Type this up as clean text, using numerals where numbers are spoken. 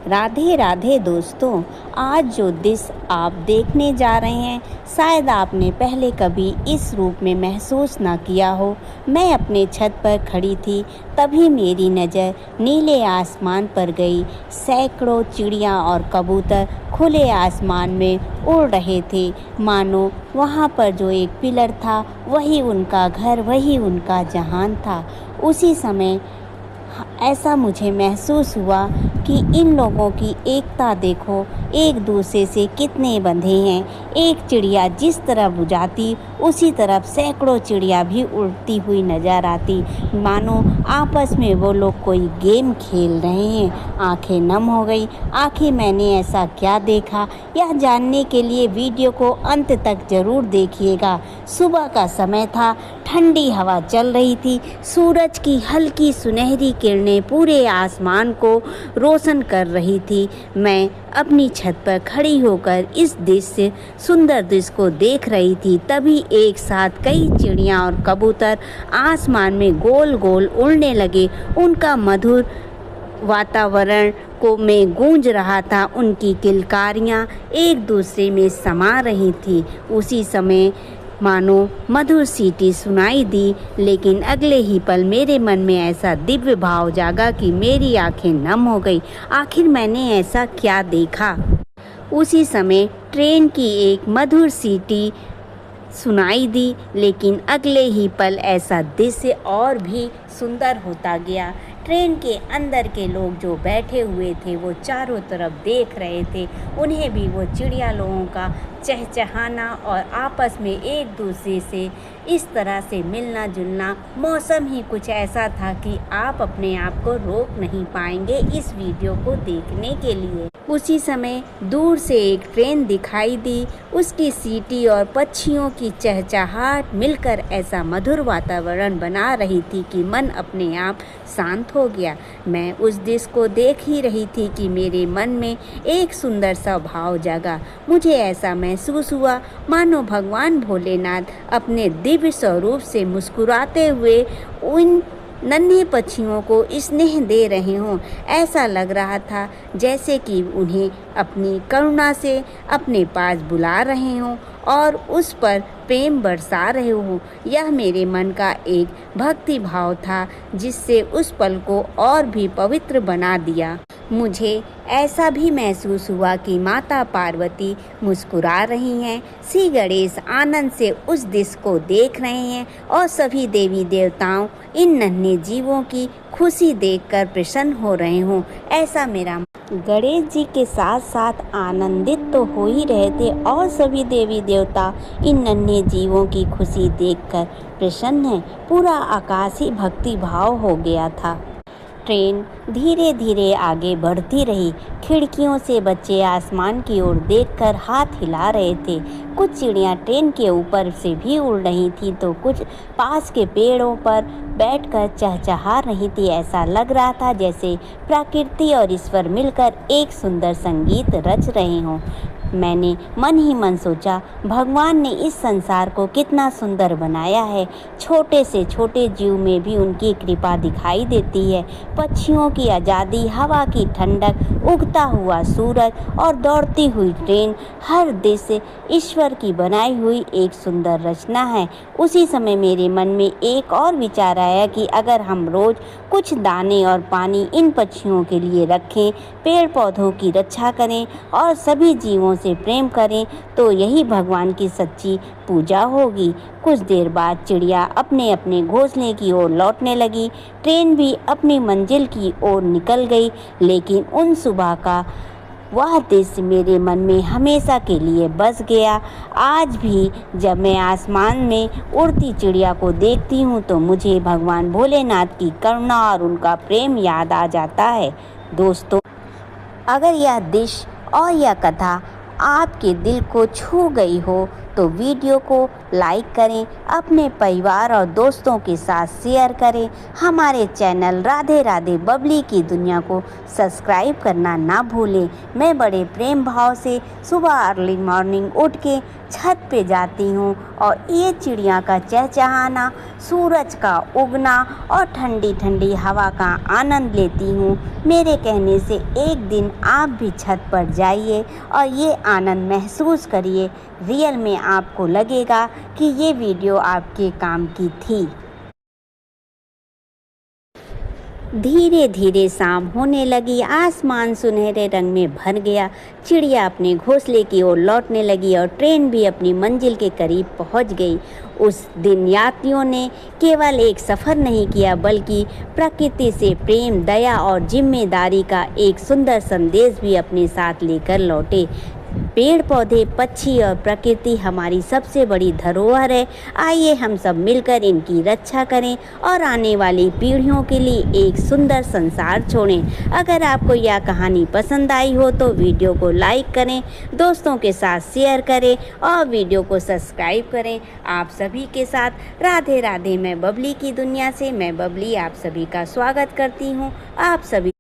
राधे राधे दोस्तों। आज जो दृश्य आप देखने जा रहे हैं शायद आपने पहले कभी इस रूप में महसूस ना किया हो। मैं अपने छत पर खड़ी थी, तभी मेरी नज़र नीले आसमान पर गई। सैकड़ों चिड़िया और कबूतर खुले आसमान में उड़ रहे थे, मानो वहाँ पर जो एक पिलर था वही उनका घर, वही उनका जहान था। उसी समय ऐसा मुझे महसूस हुआ कि इन लोगों की एकता देखो, एक दूसरे से कितने बंधे हैं। एक चिड़िया जिस तरफ जाती उसी तरफ सैकड़ों चिड़िया भी उड़ती हुई नज़र आती, मानो आपस में वो लोग कोई गेम खेल रहे हैं। आंखें नम हो गई। आखिर मैंने ऐसा क्या देखा, यह जानने के लिए वीडियो को अंत तक ज़रूर देखिएगा। सुबह का समय था, ठंडी हवा चल रही थी, सूरज की हल्की सुनहरी किरणें पूरे आसमान को रोशन कर रही थी। मैं अपनी छत पर खड़ी होकर इस दृश्य, सुंदर दृश्य को देख रही थी। तभी एक साथ कई चिड़िया और कबूतर आसमान में गोल गोल उड़ने लगे। उनका मधुर वातावरण को में गूंज रहा था, उनकी किलकारियाँ एक दूसरे में समा रही थी। उसी समय मानो मधुर सीटी सुनाई दी, लेकिन अगले ही पल मेरे मन में ऐसा दिव्य भाव जागा कि मेरी आंखें नम हो गई। आखिर मैंने ऐसा क्या देखा। उसी समय ट्रेन की एक मधुर सीटी सुनाई दी, लेकिन अगले ही पल ऐसा दृश्य और भी सुंदर होता गया। ट्रेन के अंदर के लोग जो बैठे हुए थे वो चारों तरफ देख रहे थे। उन्हें भी वो चिड़िया लोगों का चहचहाना और आपस में एक दूसरे से इस तरह से मिलना जुलना, मौसम ही कुछ ऐसा था कि आप अपने आप को रोक नहीं पाएंगे इस वीडियो को देखने के लिए। उसी समय दूर से एक ट्रेन दिखाई दी, उसकी सीटी और पक्षियों की चहचहाट मिलकर ऐसा मधुर वातावरण बना रही थी कि मन अपने आप शांत हो गया। मैं उस दृश्य को देख ही रही थी कि मेरे मन में एक सुंदर सा भाव जागा। मुझे ऐसा महसूस हुआ मानो भगवान भोलेनाथ अपने दिव्य स्वरूप से मुस्कुराते हुए उन नन्हे पक्षियों को स्नेह दे रहे हों। ऐसा लग रहा था जैसे कि उन्हें अपनी करुणा से अपने पास बुला रहे हों और उस पर प्रेम बरसा रहे हों। यह मेरे मन का एक भक्ति भाव था जिससे उस पल को और भी पवित्र बना दिया। मुझे ऐसा भी महसूस हुआ कि माता पार्वती मुस्कुरा रही हैं, श्री गणेश आनंद से उस दृश्य को देख रहे हैं और सभी देवी देवताओं इन नन्हे जीवों की खुशी देखकर प्रसन्न हो रहे हों। ऐसा मेरा गणेश जी के साथ साथ आनंदित तो हो ही रहे थे और सभी देवी देवता इन नन्हे जीवों की खुशी देखकर प्रसन्न हैं। पूरा आकाशी भक्ति भाव हो गया था। ट्रेन धीरे धीरे आगे बढ़ती रही। खिड़कियों से बच्चे आसमान की ओर देखकर हाथ हिला रहे थे। कुछ चिड़ियाँ ट्रेन के ऊपर से भी उड़ रही थी तो कुछ पास के पेड़ों पर बैठकर चहचहा रही थी। ऐसा लग रहा था जैसे प्रकृति और ईश्वर मिलकर एक सुंदर संगीत रच रहे हों। मैंने मन ही मन सोचा, भगवान ने इस संसार को कितना सुंदर बनाया है। छोटे से छोटे जीव में भी उनकी कृपा दिखाई देती है। पक्षियों की आज़ादी, हवा की ठंडक, उगता हुआ सूरज और दौड़ती हुई ट्रेन, हर दृश्य ईश्वर की बनाई हुई एक सुंदर रचना है। उसी समय मेरे मन में एक और विचार आया कि अगर हम रोज़ कुछ दाने और पानी इन पक्षियों के लिए रखें, पेड़ पौधों की रक्षा करें और सभी जीवों से प्रेम करें तो यही भगवान की सच्ची पूजा होगी। कुछ देर बाद चिड़िया अपने अपने घोंसले की ओर लौटने लगी। ट्रेन भी अपनी मंजिल की ओर निकल गई, लेकिन उन सुबह का वह दृश्य मेरे मन में हमेशा के लिए बस गया। आज भी जब मैं आसमान में उड़ती चिड़िया को देखती हूँ तो मुझे भगवान भोलेनाथ की करुणा और उनका प्रेम याद आ जाता है। दोस्तों, अगर यह दृश्य और यह कथा आपके दिल को छू गई हो तो वीडियो को लाइक करें, अपने परिवार और दोस्तों के साथ शेयर करें। हमारे चैनल राधे राधे बबली की दुनिया को सब्सक्राइब करना ना भूलें। मैं बड़े प्रेम भाव से सुबह अर्ली मॉर्निंग उठ के छत पे जाती हूँ और ये चिड़िया का चहचहाना, सूरज का उगना और ठंडी ठंडी हवा का आनंद लेती हूँ। मेरे कहने से एक दिन आप भी छत पर जाइए और ये आनंद महसूस करिए। रियल में आपको लगेगा कि ये वीडियो आपके काम की थी। धीरे धीरे शाम होने लगी, आसमान सुनहरे रंग में भर गया, चिड़िया अपने घोंसले की ओर लौटने लगी और ट्रेन भी अपनी मंजिल के करीब पहुंच गई। उस दिन यात्रियों ने केवल एक सफ़र नहीं किया बल्कि प्रकृति से प्रेम, दया और जिम्मेदारी का एक सुंदर संदेश भी अपने साथ लेकर लौटे। पेड़ पौधे, पक्षी और प्रकृति हमारी सबसे बड़ी धरोहर है। आइए हम सब मिलकर इनकी रक्षा करें और आने वाली पीढ़ियों के लिए एक सुंदर संसार छोड़ें। अगर आपको यह कहानी पसंद आई हो तो वीडियो को लाइक करें, दोस्तों के साथ शेयर करें और वीडियो को सब्सक्राइब करें। आप सभी के साथ राधे राधे। मैं बबली की दुनिया से, मैं बबली आप सभी का स्वागत करती हूँ। आप सभी